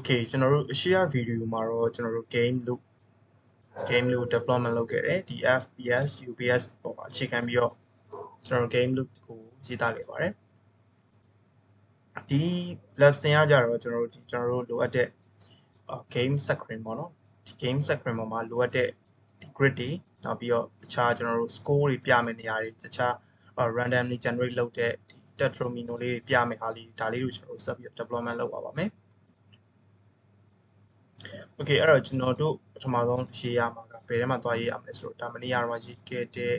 Okay ကျွန်တော်တို့ share video မှာတော့ကျွန်တော်တို့ game loop development လုပ်ခဲ့တယ်ဒီ FPS UPS ပေါ်မှာအခြေခံပြီးတော့ကျွန်တော်တို့ game loop ကိုရေးသားခဲ့ပါတယ်ဒီ lesson ကကြတော့ကျွန်တော်တို့လိုအပ်တဲ့ game screen ပေါ့နော်ဒီ game screen ပေါ်မှာလိုအပ်တဲ့ grid တွေနောက်ပြီးတော့တခြားကျွန်တော်တို့ score တွေပြမယ့်နေရာတွေတခြား randomly generate လုပ်တဲ့ဒီ tetromino လေးတွေပြမယ့်အားလေးဒါလေးကိုကျွန်တော်တို့ဆက်ပြီး development လုပ်ပါမယ်Okay အဲ့တော့ကျွန်တော်တို့ပထမဆုံးရေးရမှာကဘယ်ထဲမှာသွားရေးရမလဲဆိုတော့ဒါမနေ့ကတော့ရေးခဲ့တဲ့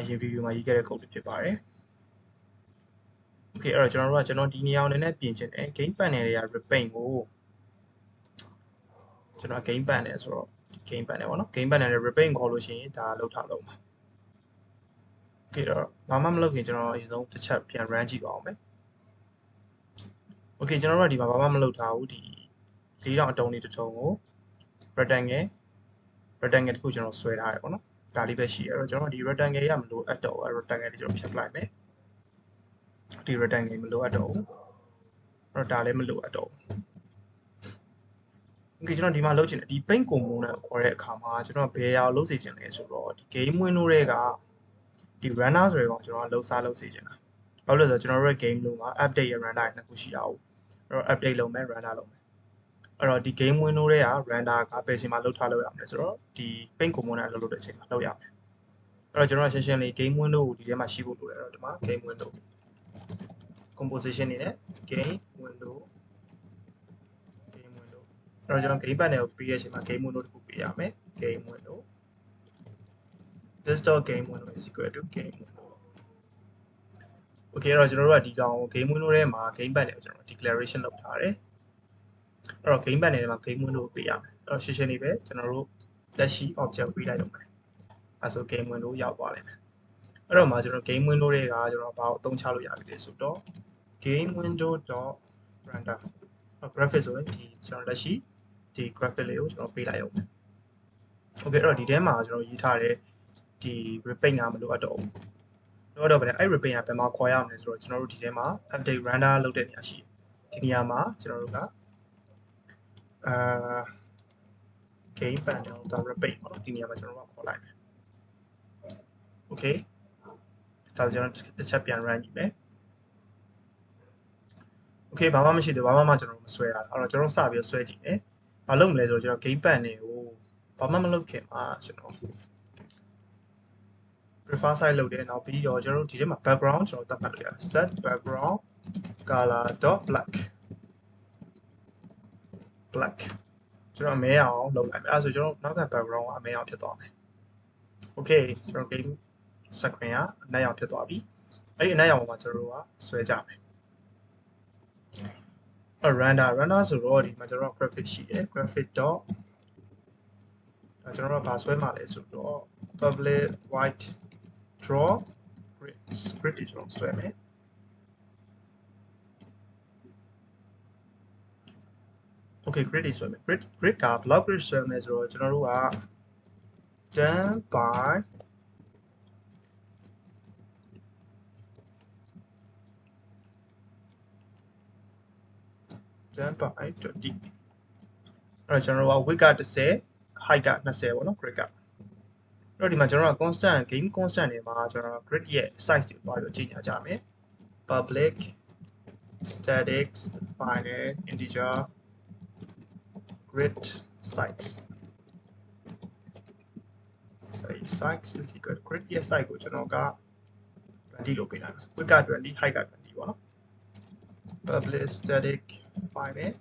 ရေး video မှာရေးခဲ့တဲ့ code တွေဖြစ်ပါတယ် Okay အဲ့တော့ကျွန်တော်ဒီနေရာကိုနည်းနည်းပြင်ချင်တယ် game panel တွေက repaint ကိုကျွန်တော် game panel ဆိုတော့ game panel ပေါ့နော် game panel နဲ့ repaint ခေါ်လို့ရှိရင်ဒါလောက်ထားလုံးပါ Okay တော့ဘာမှမလုပ်ခင်ကျွန်တော်အရင်ဆုံးတစ်ချက်ပြန် run ကြည့်ပါအောင်မယ် Okay ကျွန်တော်တို့ကဒီမှာဘာမှမလုပ်ထားဘူးဒီ၄တောင်အတုံးလေးတစ်ထုံကို rectangle တစ်ခုကျွန်တော်ဆွဲထားတယ်ပေါ့နော်ဒါလေးပဲရှိရတော့ကျွန်တော်ဒီ rectangle ရမလို့အပ်တော့ rectangle လေးကျွန်တော်ဖြတ်လိုက်မယ်ဒီ rectangle မလို့အပ်တော့ဘူးအဲ့တော့ဒါလည်းမလို့အပ်တော့ဘူး Okay ကျွန်တော်ဒီမှာလုပ်ချင်တယ်ဒီ paint component ကိုခေါ်တဲ့အခါမှာကျွန်တော်ဘယ်အောင်လုပ်စေချင်လဲဆိုတော့ဒီ game window တွေကဒီ runner ဆိုတဲ့ကောင်ကျွန်တော်လှုပ်ရှားလုပ်စေချင်တာဘာလို့လဲဆိုတော့ကျွန်တော်တို့ရဲ့ game လုံးမှာ update ရ runner နှစ်ခုရှိတာဟုတ်အဲ့တော့ update လုပ်မယ် runner လုပ်မယ်အဲ့တော့ဒီ game window တွေက render ကဘယ်ချိန်မှာလှုပ်ထားလို့ရမလဲဆိုတော့ဒီ paint component လှုပ်တဲ့အချိန်မှာလှုပ်ရမယ်အဲ့တော့ကျွန်တော်ရှင်းရှင်းလေး game window ကိုဒီထဲမှာရှိဖို့လိုတယ်အဲ့တော့ဒီမှာ game window composition နေနဲ့ game window အဲ့တော့ကျွန်တော် game panel ကိုပေးရတဲ့အချိန်မှာ game window တစ်ခုပေးရမယ် game window this.game window is equal to game window Okay အဲ့တော့ကျွန်တော်တို့ကဒီကောင် game window ထဲမှာ game panel ကိုကျွန်တော် declaration လုပ်ထားတယ်အဲ့တော့ game panel ထဲမှာ game window ကိုပေးရမယ်အဲ့တော့ရှင်းရှင်းလေးပဲကျွန်တော်တို့လက်ရှိ object ပေးလိုက်တော့မယ်အဲ့ဆို game window ရောက်သွားလိမ့်မယ်အဲ့တော့မှာကျွန်တော် game window တွေကကျွန်တော်ဘာကိုအသုံးချလို့ရပြီလဲဆိုတော့ game window.render graphic ဆိုရင်ဒီကျွန်တော်လက်ရှိဒီ graphic လေးကိုကျွန်တော်ပေးလိုက်အောင် Okay အဲ့တော့ဒီထဲမှာကျွန်တော်ရေးထားတဲ့ဒီ repaint ကမလိုအပ်တော့ဘူးလိုအပ်တော့ဗလဲအဲ့ repaint ကဘယ်မှာခေါ်ရမလဲဆိုတော့ကျွန်တော်တို့ဒီထဲမှာ update render လုပ်တဲ့နေရာရှိတယ်ဒီနေရာမှာကျွန်တော်တို့ကgame panel ဒါ repaint ပေါ့နော်ဒီနေရာမှာကျွန်တော်တို့ခေါ်လိုက်မယ် Okay ဒါကျွန်တော်တစ်ချက်ပြန် run ကြည့်မယ် Okay ဘာမှမရှိသေးဘူးဘာမှကျွန်တော်မဆွဲရအောင်အဲ့တော့ကျွန်တော်စပြီးဆွဲကြည့်မယ်ဘာလုပ်မလဲဆိုတော့ကျွန်တော် game panel ကိုဘာမှမလုပ်ခင်မှာကျွန်တော် prefer site လုပ်တယ်နောက်ပြီးတော့ကျွန်တော်တို့ဒီထဲမှာ background ကျွန်တော်သတ်မှတ်လို့ရတယ် set background color.black black ကျွန်တော်အမဲအောင်လုပ်လိုက်မယ်အဲ့ဒါဆိုကျွန်တော်နောက်က background ကအမဲအောင်ဖြစ်သွားမယ် Okay ကျွန်တော် game screen ကအနက်အောင်ဖြစ်သွားပြီအဲ့ဒီအနက်အောင်မှာကျွန်တော်တို့ကဆွဲကြမယ်render ဆိုတော့ဒီမှာကျွန်တော် graphic ရှိတယ် graphic. ကျွန်တော်တို့ကဘာဆွဲမှာလဲဆိုတော့ public white draw grid တွေကျွန်တော်ဆွဲမယ် Okay grid တွေဆွဲမယ် grid က block grid ဆွဲမယ်ဆိုတော့ကျွန်တော်တို့က done by .d အဲ့တော့ကျွန်တော်တို့က width က10 height က20ပေါ့နော် grid ကအဲ့တော့ဒီမှာကျွန်တော်တို့က constant game constant တွေမှာကျွန်တော် grid ရဲ့ size တွေပါပြီးချိန်ညာကြမယ် public static final integer grid size size is equal to grid ရဲ့ size ကိုကျွန်တော်က20လို့ပေးလိုက်မယ် width က20 height က20ပေါ့နော် public static final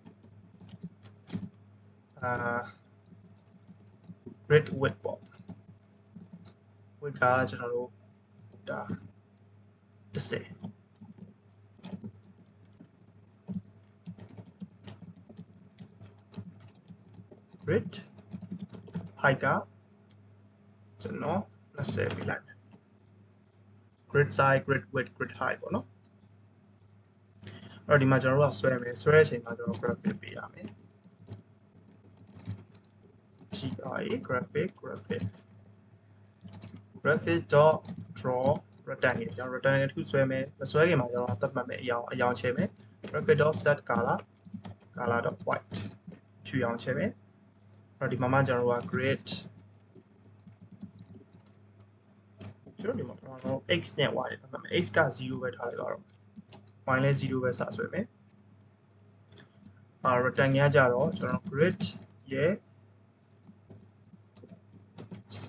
grid width ပေါ့ width ကကျွန်တော်တို့ဒါ10 grid height ကကျွန်တော်20ပေးလိုက်မယ် grid size grid width grid height ပေါ့နော်အဲ့တော့ဒီမှာကျွန်တော်တို့ကဆွဲမယ်ဆွဲတဲ့အချိန်မှာကျွန်တော် graphic ပေးရမယ် graphic.draw rectangle ကျွန်တော် rectangle တစ်ခုဆွဲမယ်မဆွဲခင်မှာကျွန်တော်သတ်မှတ်မယ်အရောင်ချဲမယ် graphic.set color color.white ဖြူအောင်ချဲ့မယ်အဲ့တော့ဒီမှာမှကျွန်တော်တို့က grid ကျွန်တော်ဒီမှာတော့ x နဲ့ y နဲ့ပတ်မယ် x က0ပဲထားလိုက်ပါတော့ y လည်း0ပဲစဆွဲမယ်rectangle ကြတော့ကျွန်တော် grid ရဲ့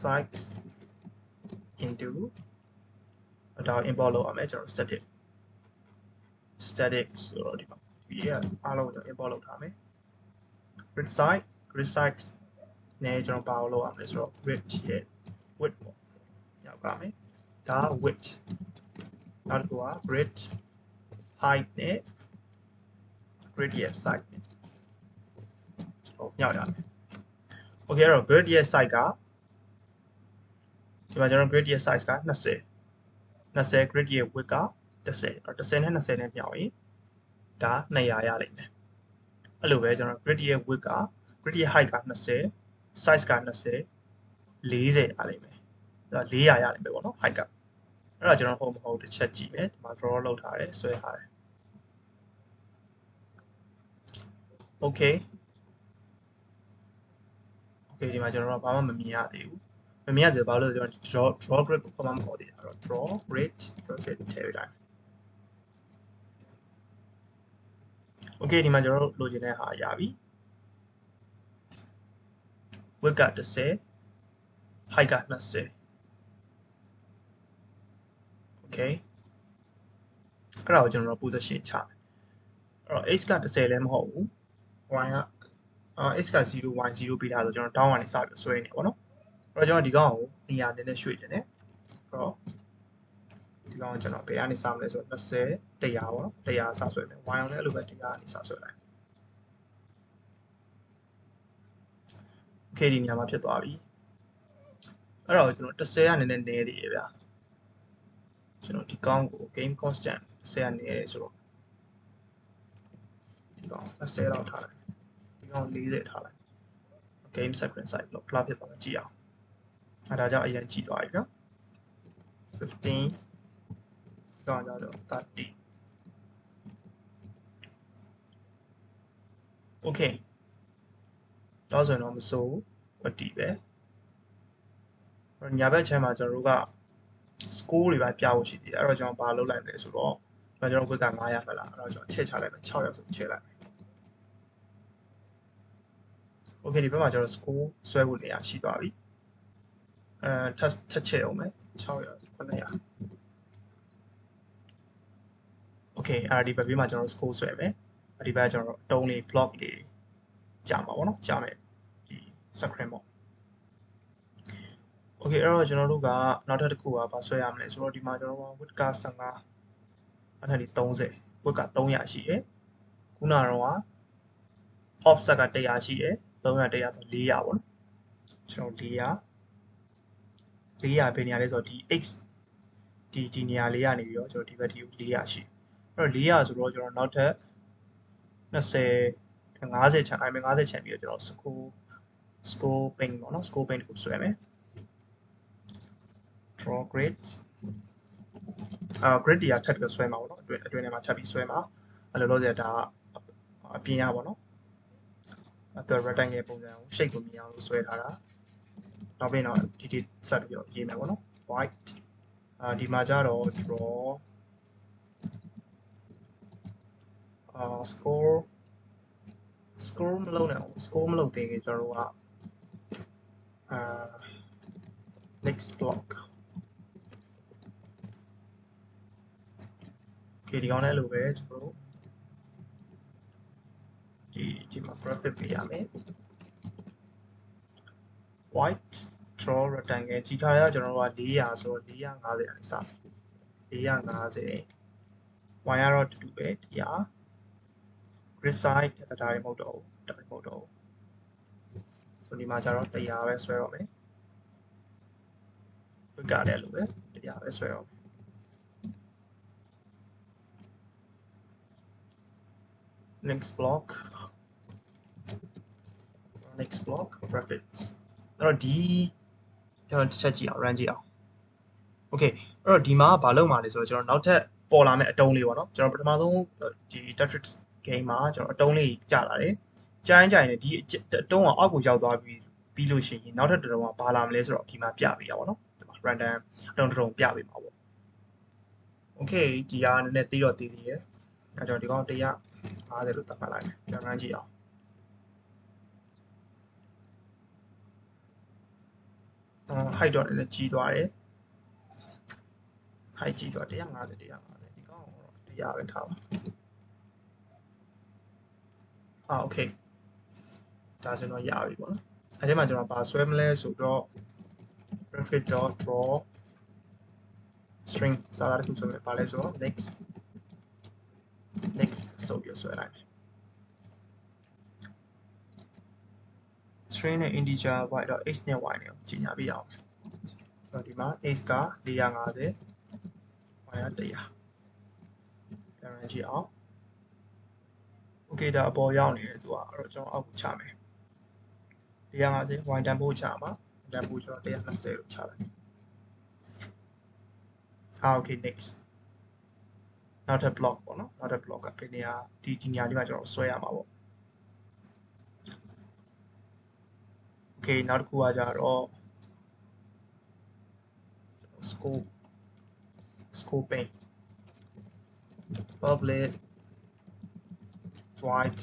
size into ဒါ import လုပ်အောင်မယ်ကျွန်တော် static ဆိုတော့ဒီမှာဒီကအားလုံးကျွန်တော် import လုပ်ထားမယ် grid size နဲ့ကျွန်တော်ပါအောင်လုပ်အောင်မယ်ဆိုတော့ grid ရဲ့ width ပေါ့ရောက်ပါမယ်ဒါ width နောက်တစ်ခုက grid height နဲ့ grid ရဲ့ size နဲ့ကျွန်တော်ညှောက်ရမယ် okay အဲ့တော့ grid ရဲ့ size ကဒီမှာကျွန်တော် grid ရဲ့ size က20 grid ရဲ့ width က10အဲ့တော့10နဲ့20နဲ့ညှောက်ရင်ဒါ200ရလိမ့်မယ်အဲ့လိုပဲကျွန်တော် grid ရဲ့ width က grid ရဲ့ height က20 size က20 40ရလိမ့်မယ်ဒါ400ရလိမ့်မယ်ပေါ့နော် height ကအဲ့တော့ကျွန်တော်ဟုတ်မဟုတ်တစ်ချက်ကြည့်မယ်ဒီမှာ draw လုပ်ထားတယ်ဆွဲထားတယ် okay ဒီမှာကျွန်တော်တို့ဘာမှမမြင်ရသေးဘူးမမြင်ရသေးဘာလို့လဲကျွန်တော် draw grid ကိုခေါ်မှမခေါ်သေးတာအဲ့တော့ draw grid profit ထည့်လိုက် okay ဒီမှာကျွန်တော်တို့လိုချင်တဲ့ဟာရပြီ width က10 height က20 okay အဲ့ဒါကိုကျွန်တော်တို့ position ချမယ်အဲ့တော့ x က10လည်းမဟုတ်ဘူး y ကx က0 y 0ပေးထားဆိုကျွန်တော် down ကနေစပြီးဆွဲနေပေါ့နော်အဲ့တော့ကျွန်တော်ဒီကောင်ကိုနေရာနည်းနည်းရွှေ့ခြင်းနဲ့အဲ့တော့ဒီကောင်ကိုကျွန်တော်ဘယ်ကနေစမလဲဆိုတော့20 100ပေါ့နော်100စဆွဲမယ် y အောင်လည်းအဲ့လိုပဲ100ကနေစဆွဲလိုက် okay ဒီနေရာမှာဖြစ်သွားပြီအဲ့တော့ကျွန်တော်10ကနည်းနည်းနည်းသေးတယ်ဗျာကျွန်တော်ဒီကောင်ကို game constant 10ကနေရဲဆိုတော့ဒီကောင်20လောက်ထားလိုက်ဒီကောင်40ထားလိုက် game second size လို့ plot ဖြစ်သွားမှကြည့်အောင်အဲဒါကြောင့်အရင်ကြည့်သွားပြီနော်15ဒီကောင်ကြောင့်30 okay တော့ဆိုရင်တော့မစိုးဘူးပတ်တီပဲညာဘက်ချမ်းမှာကျွန်တော်တို့က score တွေပဲပြဖို့ရှိသေးတယ်အဲ့တော့ကျွန်တော်ဘာလုပ်လိုက်လဲဆိုတော့ကျွန်တော်ဝက်က900ပဲလားအဲ့တော့ကျွန်တော်ချက်ချလိုက်မယ်600ဆိုချက်လိုက်မယ် okay ဒီဘက်မှာကျွန်တော် score ဆွဲဖို့နေရာရှိသွားပြီထပ်ချက်အောင်မယ်600 900 okay အဲ့ဒီဘက်ပြီးမှကျွန်တော် score ဆွဲမယ်အဲ့ဒီဘက်ကျွန်တော်တုံးလေး block လေးကြာမှာပေါ့နော်ကြာမယ်ဒီ screen ပေါ့ okay အဲ့တော့ကျွန်တော်တို့ကနောက်ထပ်တစ်ခုကဘာဆွဲရမလဲဆိုတော့ဒီမှာကျွန်တော်က width က15အဲ့ဒါဒီ30 width က300ရှိတယ်ခုနကတော့ offset က100ရှိတယ်300 100ဆို400ပေါ့နော်ကျွန်တော်400ဘယ်နေရာလဲဆိုတော့ဒီ x ဒီနေရာလေးကနေပြီးတော့ကျွန်တော်ဒီဘက်ဒီကို400ရှိအဲ့တော့400ဆိုတော့ကျွန်တော်နောက်ထပ်20 50ချန်အဲ့50ချန်ပြီးတော့ကျွန်တော် score pane ပေါ့နော် score pane ကိုဆွဲမယ် draw grids grid တွေကထပ်ပြီးဆွဲမှာပေါ့နော်အတွင်းထဲမှာထပ်ပြီးဆွဲမှာအဲ့လိုလို့ဆိုဒါအပြင်ရပါတော့အဲ့တော့ rectangle ပုံစံကို shape ကိုမြင်အောင်လို့ဆွဲထားတာနောက်ပြီးတော့ဒီဆက်ပြီးတော့ရေးမယ်ပေါ့နော် white ဒီမှာကြတော့ draw score မလုပ်နဲ့ score မလုပ်သေးခင်ကျွန်တော်တို့ကnext block ဒီကောင်လည်းလိုပဲကျွန်တော်တို့ဒီမှာ graphic ပေးရမယ် white draw rectangle ကြီးခါရကျွန်တော်တို့က400ဆိုတော့450အနေစ450 y ကတော့တူတူပဲ100 grid size ဒါတွေမဟုတ်တော့ဘူးဆိုဒီမှာကျတော့100ပဲဆွဲတော့မယ် width ကလည်းလိုပဲ100ပဲဆွဲတော့မယ်next block graphics အဲ့တော့ဒီကျွန်တော်တစ်ချက်ကြည့်အောင် run ကြည့်အောင် okay အဲ့တော့ဒီမှာဘာလုပ်မှာလဲဆိုတော့ကျွန်တော်နောက်ထပ်ပေါ်လာမယ့်အတုံးလေးပေါ့နော်ကျွန်တော်ပထမဆုံးဒီ Tetris game မှာကျွန်တော်အတုံးလေးကြာလာတယ်ကြိုင်းကြိုင်နဲ့ဒီအတုံးကအောက်ကိုရောက်သွားပြီးလို့ရှိရင်နောက်ထပ်တစ်တုံးကဘာလာမလဲဆိုတော့ဒီမှာပြပေးတာပေါ့နော်ဒီမှာ random အတုံးတစ်တုံးပြပေးမှာပေါ့ okay ဒီကနည်းနည်းသေးတော့သေးသေးတယ်အဲကျွန်တော်ဒီကောင်150လို့သတ်မှတ်လိုက်မယ်ပြန်ရမ်းကြည့်အောင်height တော့လည်းကြီးသွားတယ် height ကြီးသွား150ဒီကောင်တော့100ပဲထားပါokay ဒါဆိုတော့ရပြီပေါ့နော်အဲဒီမှာကျွန်တော်ဘာဆွဲမလဲဆိုတော့ graphic.draw string စာသားတစ်ခုဆွဲမယ်ဘာလဲဆိုတော့ next ဆိုပြီးဆွဲလိုက်မယ် string နဲ့ integer y တော့ x နဲ့ y နဲ့ကြီးညာပြရအောင်ဆိုတော့ဒီမှာ x က450 y က100ပြန်ကြည့်အောင် okay ဒါအပေါ်ရောက်နေတယ်သူကအဲ့တော့ကျွန်တော်အောက်ကိုချမယ်450 y တန်ဖို့ချမှာတန်ဖို့ကျွန်တော်120လို့ချလိုက်okay next နောက်ထပ် block ပေါ့နော်နောက်ထပ် block ကဒီနေရာဒီနေရာလေးမှာကျွန်တော်ဆွဲရမှာပေါ့ okay နောက်တစ်ခုကကြတော့ scoping public void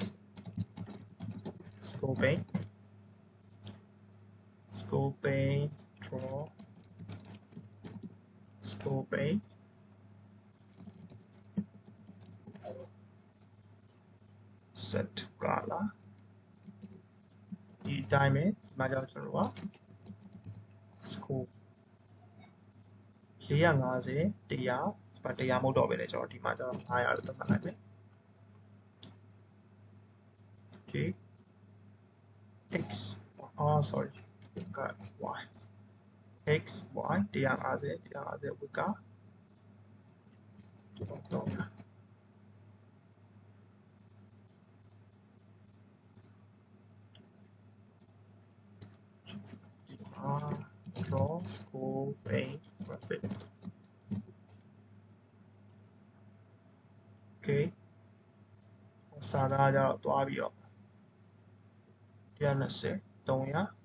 scoping draw scoping set color ဒီအတိုင်းပဲဒီမှာကြောင့်ကျွန်တော်က scope 450 100မဟုတ်တော့ပဲလေကျွန်တော်ဒီမှာကျတော့900လို့သတ်မှတ်လိုက်မယ် okay x sorry got y x y 150 ဝကတော့draw scoping graphic okay စာသားကြတော့တွားပြီးတော့120 300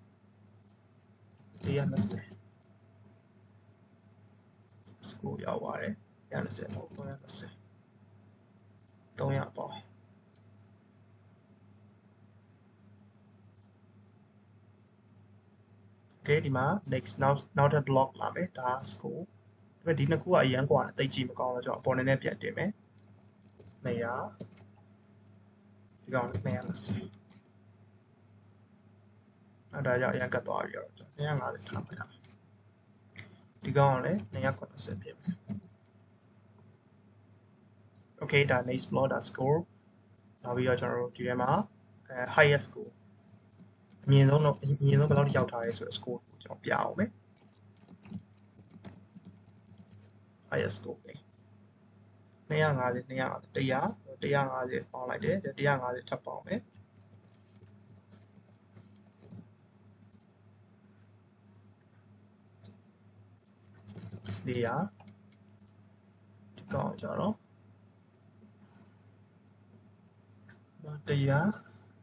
120 score ရောက်ပါတယ်120ပေါ့320 300ပေါ့ okay ဒီမှာ next နောက်ထပ် block လာမယ်ဒါ score ဒီနှစ်ခုကအရန်กว่าတိတ်ကြည့်မကောင်းတော့ကျွန်တော်အပေါ်နည်းနည်းပြန်တင်မယ်200ဒီကောင်220အဲ့ဒါကြောင့်အရန်ကတ်သွားပြီးတော့250ထားမယ်ဒီကောင်ကလည်း280ပြင်မယ် okay ဒါ next block ဒါ score နောက်ပြီးတော့ကျွန်တော်တို့ဒီထဲမှာhighest score အမြင့်ဆုံးဘယ်လောက်ထိရောက်ထားလဲဆိုတော့ score ကိုကျွန်တော်ပြအောင်မယ် highest score ပဲ250 150ပေါင်းလိုက်တယ်150ထပ်ပေါင်းမယ်400ဒီကောင်ကြတော့100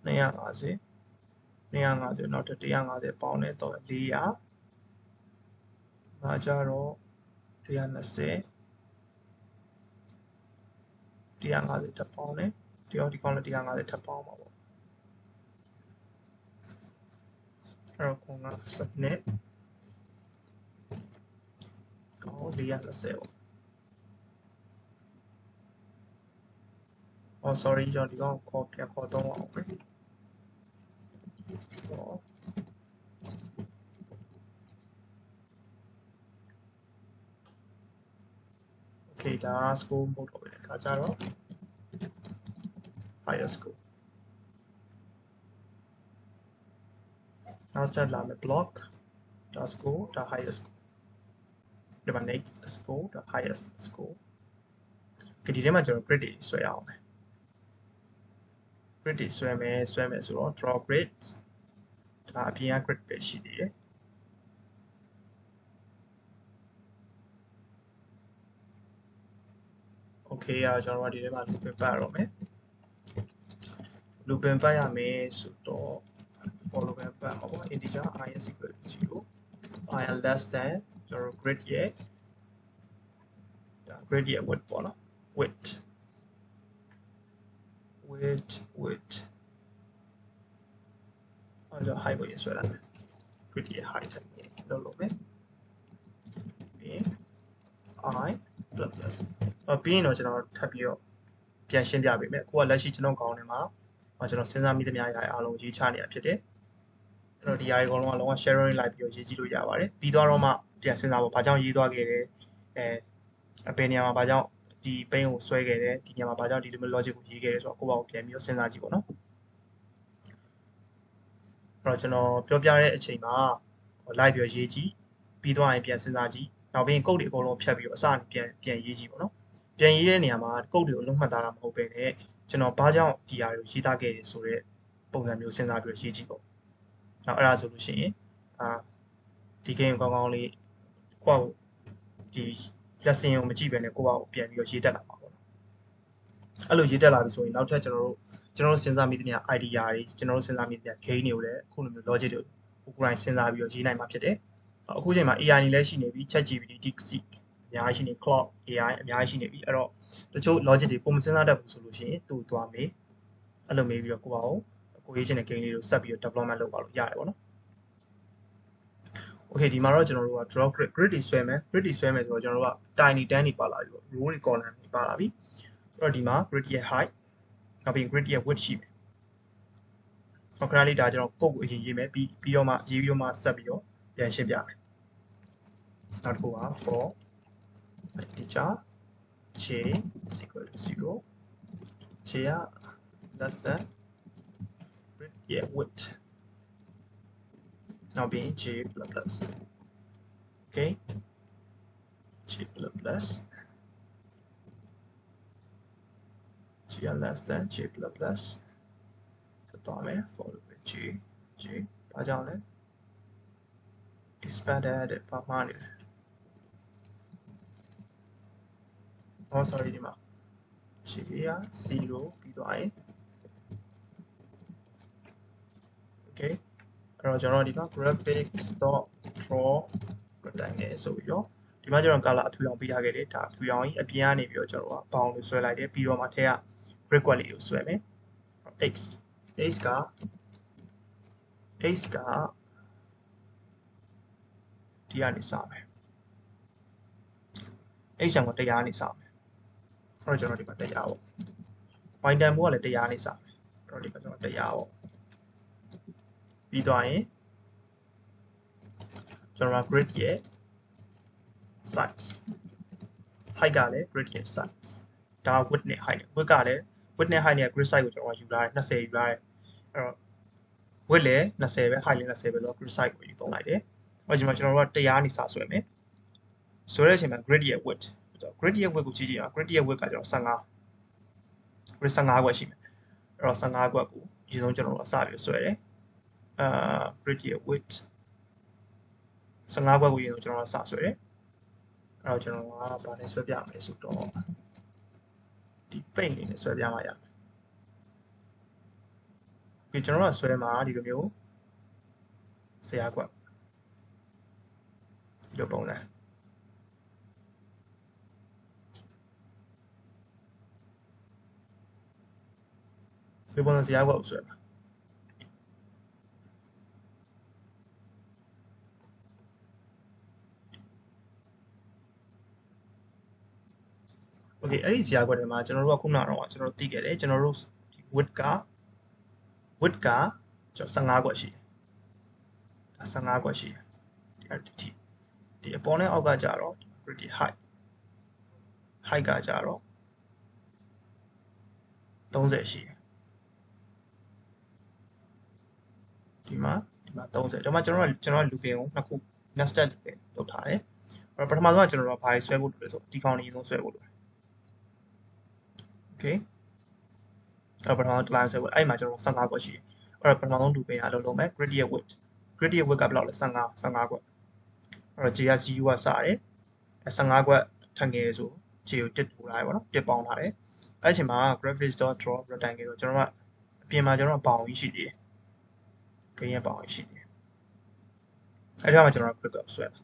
250 250နောက်ထပ်150ပေါင်းတယ်တော့400ငါကြတော့120 150ထပ်ပေါင်းတယ်ဒီကောင်လည်း150ထပ်ပေါင်းပါပေါ့အဲ့တော့ခုနကစနစ်ကောင်420ပေါ့Oh sorry ကျွန်တော်ဒီကောင်ပြန်ခေါ်သုံးအောင်ပဲOkay ဒါ score မဟုတ်တော့ဘူးလေခါကြတော့ higher score နောက်ဆက်လာမယ် block ဒါ score ဒါ higher score ဒီမှာ next score ဒါ highest score ဒီထဲမှာကျွန်တော် grid တွေဆွဲအောင်မယ် grid တွေဆွဲမယ်ဆိုတော့ draw grids ဒါအပြင်က grid ပဲရှိသေးတယ် okay ကျွန်တော်တို့ဒီထဲမှာ loop ပတ်ရတော့မယ် looping ပတ်ရမယ်ဆိုတော့ for looping ပတ်မှာပေါ့ integer I is equal to 0 I less than ကျွန်တော် grid ရဲ့ width ပေါ့နော် width အဲ့တော့ height ကိုရေးဆွဲလိုက်မယ် grid ရဲ့ height ထပ်ပြီးလုပ်လို့မယ်ပြီး I plus ပြီးရင်တော့ကျွန်တော်ထပ်ပြီးတော့ပြန်ရှင်းပြပေးမယ်အခုကလက်ရှိကျွန်တော်ခေါင်းထဲမှာကျွန်တော်စဉ်းစားမိသမျှအရာအားလုံးရေးချနေတာဖြစ်တယ်အဲ့တော့ဒီအရာတွေအကုန်လုံးကလုံးဝ sharing လိုက်ပြီးတော့ရေးကြည့်လို့ရပါတယ်ပြီးတော့မှပြန်စဉ်းစားဖို့ဘာကြောင့်ရေးသွားခဲ့တယ်အပင်နေရာမှာဘာကြောင့်ဒီ paint ကိုဆွဲခဲ့တယ်ဒီနေရာမှာဘာကြောင့်ဒီလိုမျိုး logic ကိုရေးခဲ့တယ်ဆိုတော့ကိုယ့်ဘာကိုပြန်ပြီးတော့စဉ်းစားကြည့်ပေါ့နော်အဲ့တော့ကျွန်တော်ပြောပြတဲ့အချိန်မှာ live ပြီးရေးကြည့်ပြီးသွားရင်ပြန်စဉ်းစားကြည့်နောက်ပြီးရင် code တွေအကုန်လုံးဖြတ်ပြီးတော့အစပြန်ရေးကြည့်ပေါ့နော်ပြန်ရေးတဲ့နေရာမှာ code တွေကိုလုံးမှတ်သားတာမဟုတ်ဘဲနဲ့ကျွန်တော်ဘာကြောင့်ဒီအရာတွေကိုရေးသားခဲ့ရဆိုတဲ့ပုံစံမျိုးစဉ်းစားပြီးရေးကြည့်ပေါ့နောက်အဲ့ဒါဆိုလို့ရှိရင်ဒီ game ကောင်းကောင်းလေးကိုယ့်ဒီ lesson ကိုမကြည့်ဘဲနဲ့ကိုယ့်ဘာကိုပြန်ပြီးတော့ရေးတက်လာမှာပေါ့နော်အဲ့လိုရေးတက်လာပြီဆိုရင်နောက်ထပ်ကျွန်တော်တို့စဉ်းစားမိသမျှ idea တွေကျွန်တော်တို့စဉ်းစားမိသမျှ game တွေကိုလည်းအခုလိုမျိုး logic တွေကိုကိုယ်တိုင်စဉ်းစားပြီးတော့ရေးနိုင်မှာဖြစ်တယ်အခုချိန်မှာ AI နေလည်းရှိနေပြီ ChatGPT DeepSeek အများကြီးရှိနေ Claude AI အများကြီးရှိနေပြီအဲ့တော့တချို့ logic တွေကိုမစဉ်းစားတတ်ဘူးဆိုလို့ရှိရင်သူ့သွားမေးအဲ့လိုမေးပြီးတော့ကိုရေးချင်တဲ့ game လေးကိုဆက်ပြီးတော့ development လုပ်ပါလို့ရတယ်ပေါ့နော် Okay ဒီမှာတော့ကျွန်တော်တို့က draw grid တွေဆွဲမယ် grid တွေဆွဲမယ်ဆိုတော့ကျွန်တော်တို့က tiny တန်းတွေပါလာပြီပေါ့ row တွေ column တွေပါလာပြီအဲ့တော့ဒီမှာ grid ရဲ့ height နောက်ပြီး grid ရဲ့ width ရှိမယ်ခဏလေးဒါကျွန်တော် code ကိုအရင်ရေးမယ်ပြီးတော့မှရေးပြီးတော့မှဆက်ပြီးတော့ပြန်ရှင်းပြမယ်နောက်တစ်ခုက for integer j is equal to 0 j က less than grid ရဲ့ width နောက်ပြီး j plus okay j plus j less than j plus ဆက်သွားမယ် for j ဘာကြောင့်လဲ expanded တဲ့ဘာမှနေလဲOh sorry ဒီမှာ j က 0ပြီးသွားရင် okay အဲ့တော့ကျွန်တော်ဒီမှာ graphics.draw rectangle ဆိုပြီးတော့ဒီမှာကျွန်တော် color အဖြူရောင်ပေးထားခဲ့တယ်ဒါအဖြူရောင်ကြီးအပြင်ကနေပြီးတော့ကျွန်တော်ကဘောင်းလေးဆွဲလိုက်တယ်ပြီးတော့မှထဲက grid ကွက်လေးကိုဆွဲမယ် x ကဒီကနေစမယ် x ရောင်က100ကနေစမယ်အဲ့တော့ကျွန်တော်ဒီမှာ100ပေါ့ y တန်ဖိုးကလည်း100နေစမယ်အဲ့တော့ဒီမှာကျွန်တော်100ပေါ့ပြီးသွားရင်ကျွန်တော်က grid ရဲ့ size height ကလည်း grid ရဲ့ size ဒါ width နဲ့ height width ကလည်း width နဲ့ height နဲ့ grid size ကိုကျွန်တော်ယူလာတယ်20ယူလာတယ်အဲ့တော့ width လည်း20ပဲ height လည်း20ပဲဆိုတော့ grid size ကိုယူသုံးလိုက်တယ်အဲ့ဒီမှာကျွန်တော်တို့က100နေစဆွဲမယ်ဆိုတဲ့အချိန်မှာ grid ရဲ့ width grid ရဲ့ width ကိုကြည့်ကြည့်အောင် grid ရဲ့ width ကကျွန်တော်15 grid 15ခွက်ရှိမယ်အဲ့တော့15ခွက်ကိုအရင်ဆုံးကျွန်တော်တို့အစပြီးဆွဲတယ်grid ရဲ့ width 15ခွက်ကိုအရင်ဆုံးကျွန်တော်ကစဆွဲတယ်အဲ့တော့ကျွန်တော်ကဘာနဲ့ဆွဲပြမလဲဆိုတော့ဒီ paint လေးနဲ့ဆွဲပြမှရမယ်ပြီးကျွန်တော်ကဆွဲမှာဒီလိုမျိုး10ခွက်ဒီလိုပုံစံဒီပုံစံ10ခွက်ကိုဆွဲမှာOkay အဲ့ဒီဇာတ်ကွက်ထဲမှာကျွန်တော်တို့ကခုနကတော့ကျွန်တော်တို့သိခဲ့တယ်ကျွန်တော်တို့ width ကကျွန်တော်15ခွက်ရှိတယ်ဒါ15ခွက်ရှိတယ်ဒီအပေါ်နဲ့အောက်ကကြတော့ grid height ကကြတော့30ရှိတယ်ဒီမှာ30ဒါမှကျွန်တော် looping ကိုနှစ်ခု nested looping လုပ်ထားတယ်အဲ့တော့ပထမဆုံးကကျွန်တော်တို့ကဘာဆွဲဖို့လိုလဲဆိုဒီကောင်လေးဆုံးဆွဲဖို့လိုတယ်Okay အဲ့ပထမဆုံး line ဆွဲဖို့အဲ့မှာကျွန်တော်15ခွက်ရှိတယ်အဲ့တော့ပထမဆုံး looping အလုပ်လုပ်မယ် grid ရဲ့ width ကဘယ်လောက်လဲ15ခွက်အဲ့တော့ j က 0 ကစတယ်15ခွက်ထပ်ငယ်ဆို j ကို1ထိုးထားတယ်ပေါ့နော်1ပေါင်းထားတယ်အဲ့ဒီအချိန်မှာ graphics.draw rectangle ကိုကျွန်တော်က ပြင်မှာကျွန်တော်ပေါင်ကြီးရှိသေးတယ်ဂိမ်းရဲ့ပေါင်ကြီးရှိသေးတယ်အဲ့ဒါမှကျွန်တော် grid ကိုဆွဲပါ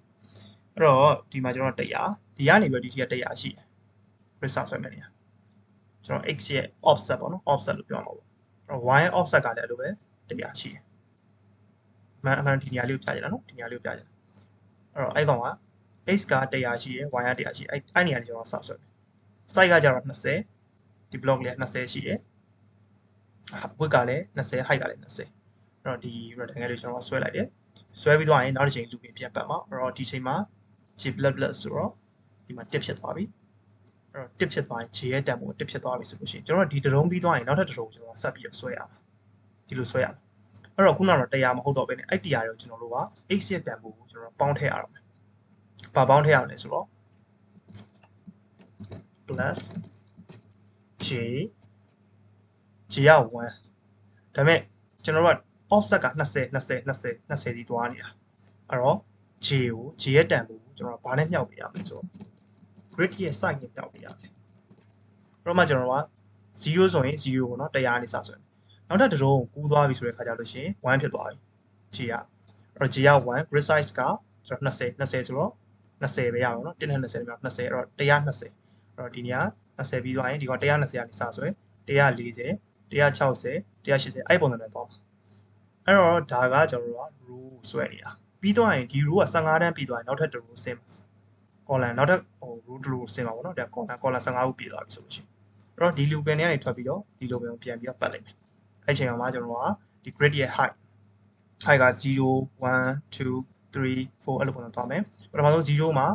အဲ့တော့ဒီမှာကျွန်တော်100ဒီကနေပြီးဒီထိက100ရှိတယ် grid ဆွဲမယ်နေရကျွန်တော် x ရဲ့ offset ပေါ့နော် offset လို့ပြောမှာပေါ့အဲ့တော့ y ရဲ့ offset ကလည်းအဲ့လိုပဲ100ရှိတယ်အမှန်ဒီနေရာလေးကိုပြကြတာနော်ဒီနေရာလေးကိုပြကြတာအဲ့တော့အဲ့ကောင်က x က100ရှိတယ် y က100ရှိတယ်အဲ့နေရာလေးကျွန်တော်စဆွဲမယ် size ကကြတော့20ဒီ block လေးက20ရှိတယ် width ကလည်း20 height ကလည်း20အဲ့တော့ဒီ rectangle လေးကျွန်တော်ဆွဲလိုက်တယ်ဆွဲပြီးသွားရင်နောက်တစ်ချိန် looping ပြန်ပတ်မှာအဲ့တော့ဒီချိန်မှာ j plus plus ဆိုတော့ဒီမှာတစ်ဖြစ်သွားပြီအဲ့တော့တစ်ဖြစ်သွားရင် j ရဲ့တန်ဖိုးတစ်ဖြစ်သွားပြီဆိုလို့ရှိရင်ကျွန်တော်ဒီတစ်လုံးပြီးသွားရင်နောက်ထပ်တစ်လုံးကျွန်တော်ဆက်ပြီးတော့ဆွဲရမှာဒီလိုဆွဲရမှာအဲ့တော့ခုနကတော့100မဟုတ်တော့ဘဲနဲ့အဲ့100တွေကိုကျွန်တော်တို့က x ရဲ့တန်ဖိုးကိုကျွန်တော်ပေါင်းထည့်ရအောင်ဘာပေါင်းထည့်ရအောင်လဲဆိုတော့ plus j က1ဒါပေမဲ့ကျွန်တော်တို့က offset က20ဒီသွားနေတာအဲ့တော့ j ကို j ရဲ့တန်ဖိုးကိုကျွန်တော်ဘာနဲ့မြှောက်ပေးရမလဲဆိုတော့ grid ရဲ့ size နဲ့မြှောက်ပေးရမယ်အဲ့တော့မှကျွန်တော်တို့က0ဆိုရင်0ပေါ့နော်100နဲ့စဆွဲနောက်ထပ်တစ်လုံးကိုကူးသွားပြီဆိုတဲ့ခါကျလို့ရှိရင်1ဖြစ်သွားပြီ j ကအဲ့တော့ j က1 grid size ကကျွန်တော်20ဆိုတော့20ပဲရအောင်နော်1နဲ့20မြောက်20အဲ့တော့120အဲ့တော့ဒီနေရာ20ပြီးသွားရင်ဒီက120ကနေစဆွဲ140 160 180အဲ့ပုံစံနဲ့သွားမှာအဲ့တော့ဒါကကျွန်တော်တို့က row ဆွဲနေတာပြီးသွားရင်ဒီ row က15တန်းပြီးသွားရင်နောက်ထပ်တစ် row ဆင်းမှာ column နောက်ထပ်row တစ် row ဆင်းမှာပေါ့နော်ဒါ column 15ခုပြည့်သွားပြီဆိုလို့ရှိရင်အဲ့တော့ဒီ looping တွေကနေထွက်ပြီးတော့ဒီ looping ကိုပြန်ပြီးတော့ပတ်လိုက်မယ်အဲ့ချိန်မှာကျွန်တော်တို့ကဒီ grid ရဲ့ height က0 1 2 3 4အဲ့လိုပုံစံသွားမယ်ပထမဆုံး0မှာ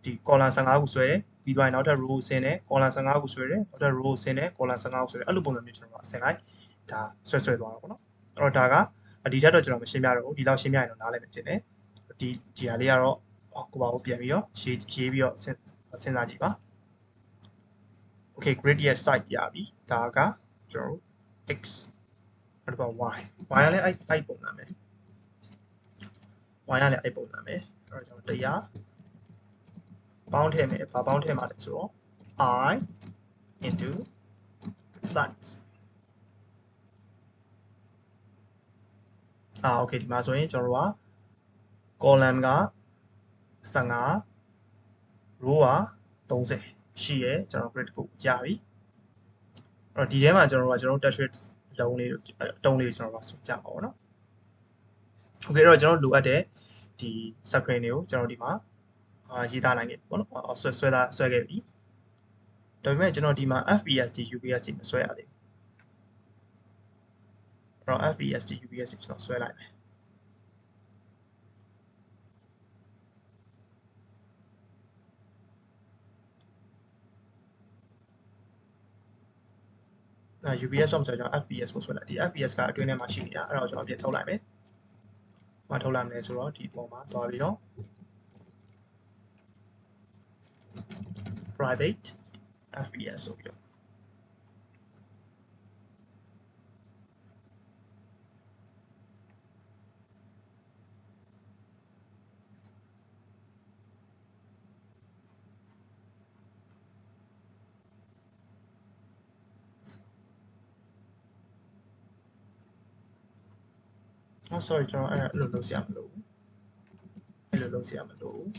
ဒီ column 15ခုဆွဲတယ်ပြီးသွားရင်နောက်ထပ် row ဆင်းတယ် column 15ခုဆွဲတယ်နောက်ထပ် row ဆင်းတယ် column 15ခုဆွဲတယ်အဲ့လိုပုံစံမျိုးကျွန်တော်ကဆင်းလိုက်ဒါဆွဲသွားတာပေါ့နော်အဲ့တော့ဒါကဒီထက်တော့ကျွန်တော်မရှင်းပြတော့ဘူးဒီလောက်ရှင်းပြရင်တော့နားလည်မယ်ဖြစ်တယ်ဒီဟာလေးကတော့ကိုပါကိုပြန်ပြီးတော့ရေးပြီးတော့စဉ်းစားကြည့်ပါ okay grid ရဲ့ size ရပြီဒါကကျွန်တော်တို့ x အဲ့တော့ y ကလည်းအဲ့ပုံစံပဲ y ကလည်းအဲ့ပုံစံပဲအဲ့တော့ကျွန်တော်100ပေါင်းထည့်မယ်ဘာပေါင်းထည့်မှာလဲဆိုတော့ I into size okay ဒီမှာဆိုရင်ကျွန်တော်တို့က column က15 row က30ရှိရဲကျွန်တော် grid ကိုရပြီအဲ့တော့ဒီထဲမှာကျွန်တော်တို့ text လုံးလေးတုံးလေးကျွန်တော်တို့ဆွကြပါဘောเนาะ okay အဲ့တော့ကျွန်တော်လိုအပ်တဲ့ဒီ screen တွေကိုကျွန်တော်ဒီမှာရေးသားနိုင်ခဲ့ပြီပေါ့နော်ဆွဲခဲ့ပြီဒါပေမဲ့ကျွန်တော်ဒီမှာ FBSD UBSD မဆွဲရသေးဘူးအဲ့တော့ FBSD UBSD ကျွန်တော်ဆွဲလိုက်မယ်UBS ဆိုတော့ကျွန်တော် FPS ကိုဆွဲလိုက်ဒီ FPS ကအတွင်းထဲမှာရှိနေတာအဲ့တော့ကျွန်တော်ပြန်ထုတ်လိုက်မယ်။မထုတ်လိုက်မယ်ဆိုတော့ဒီပုံမှာသွားပြီးတော့ private FPS ဆိုပြီးတော့sorry ကျွန်တော်အဲ့လိုလုပ်စရာမလိုဘူးအဲ့လိုလုပ်စရာမလိုဘူး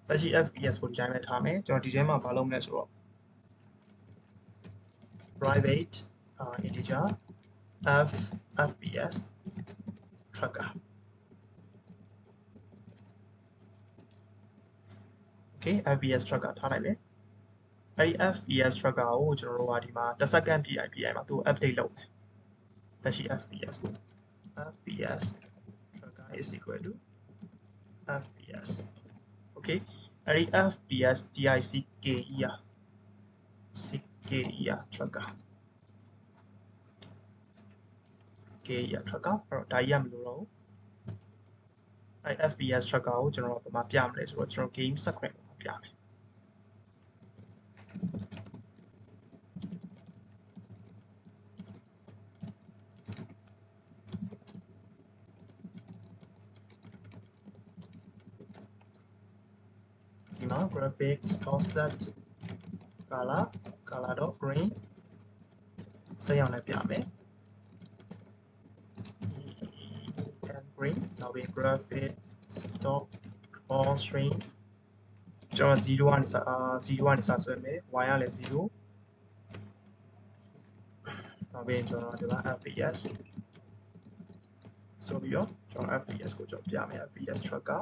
လက်ရှိ FPS ကိုဒီတိုင်းပဲထားမယ်ကျွန်တော်ဒီထဲမှာဘာလုပ်မလဲဆိုတော့ private integer FPS tracker okay FPS tracker ထားလိုက်မယ်အဲ့ဒီ FPS tracker ကိုကျွန်တော်တို့ကဒီမှာ10 second PI မှာသူ update လုပ်မယ်တက်ရှိ FPS tracker is equal to FPS okay အဲ့ဒီ FPS DICKER tracker tracker အဲ့တော့ဒါကြီးရမလို့တော့အဲ့ FPS tracker ကိုကျွန်တော်ဘာမှပြမလဲဆိုတော့ကျွန်တော် game screen ကိုပြမယ်graphics offset color.green ဆက်ရောက်နေပြမယ် and green နောက်ပြီး graphic stop all string ကျွန်တော်0ကနေစဆွဲမယ် y ကလည်း0နောက်ပြီးကျွန်တော်ဒီမှာ fps ဆိုပြီးတော့ကျွန်တော် fps ကိုကျွန်တော်ပြမယ် fps tracker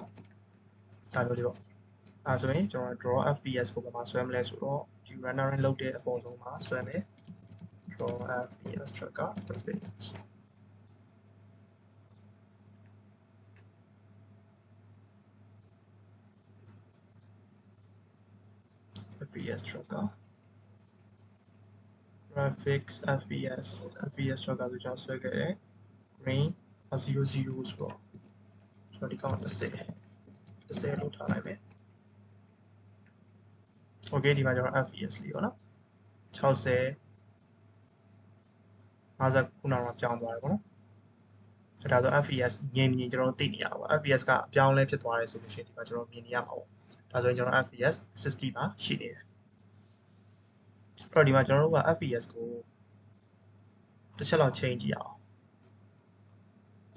ဒါမျိုးလေးပေါ့အဲဆိုရင်ကျွန်တော် draw fps ကိုဘာမှဆွဲမလဲဆိုတော့ဒီ rendering လုပ်တဲ့အပေါ်ဆုံးမှာဆွဲမယ် draw fps tracker graphics fps tracker graphics fps tracker ကိုကျွန်တော်ဆွဲခဲ့တယ် green 00ဆိုတော့ကျွန်တော်ဒီကောင်10လောက်ထားလိုက်မယ် okay ဒီမှာကျွန်တော် fps လေးပေါ့နော်60 50ခုနောက်မှာပြောင်းသွားတယ်ပေါ့နော်ဒါဆို fps ငြိမ်ကျွန်တော်သိနေရပါဘူး fps ကအပြောင်းလဲဖြစ်သွားတယ်ဆိုလို့ရှိရင်ဒီမှာကျွန်တော်မြင်နေရမှာပေါ့ဒါဆိုရင်ကျွန်တော် fps 60မှာရှိနေတယ်အဲ့တော့ဒီမှာကျွန်တော်တို့က fps ကိုတစ်ချက်လောက်ချိန်ကြည့်အောင်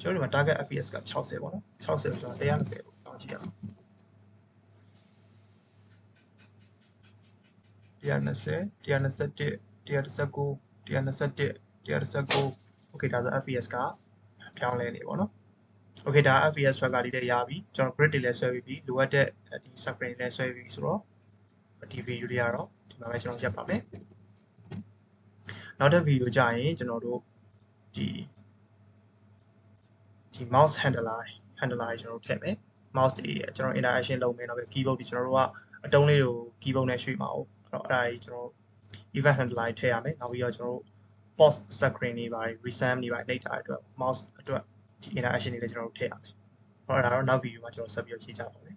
ကျွန်တော်ဒီမှာ target fps က60ပေါ့နော်60ကိုကျွန်တော်120ကိုတောင်းကြည့်အောင်120 121 119 okay ဒါဆို fps ကပြောင်းလဲနေပေါ့နော် okay ဒါ fps tracker လေးတွေရပြီကျွန်တော် grid တွေလည်းဆွဲပြီးပြီလိုအပ်တဲ့ဒီ screen လည်းဆွဲပြီးဆိုတော့ဒီ video တွေကတော့ဒီမှာပဲကျွန်တော်ရပ်ပါမယ်နောက်တဲ့ video ကြရင်ကျွန်တော်တို့ဒီ mouse handler တွေကျွန်တော်တို့ထည့်မယ် mouse တွေကျွန်တော် interaction လုပ်မယ်နောက်ပြီး keyboard တွေကျွန်တော်တို့ကအတုံးလေးကို keyboard နဲ့ရွှေ့မှာအောင်အဲ့တော့အဲ့ဒါကြီးကျွန်တော် event handler တွေထည့်ရမယ်နောက်ပြီးတော့ကျွန်တော်တို့ pause screen တွေပါ resum တွေပါနှိပ်တာအတွက် mouse အတွက်ဒီ interaction တွေလည်းကျွန်တော်တို့ထည့်ရမယ်အဲ့ဒါတော့နောက် video မှာကျွန်တော်ဆက်ပြီးတော့ရှင်းကြပါမယ်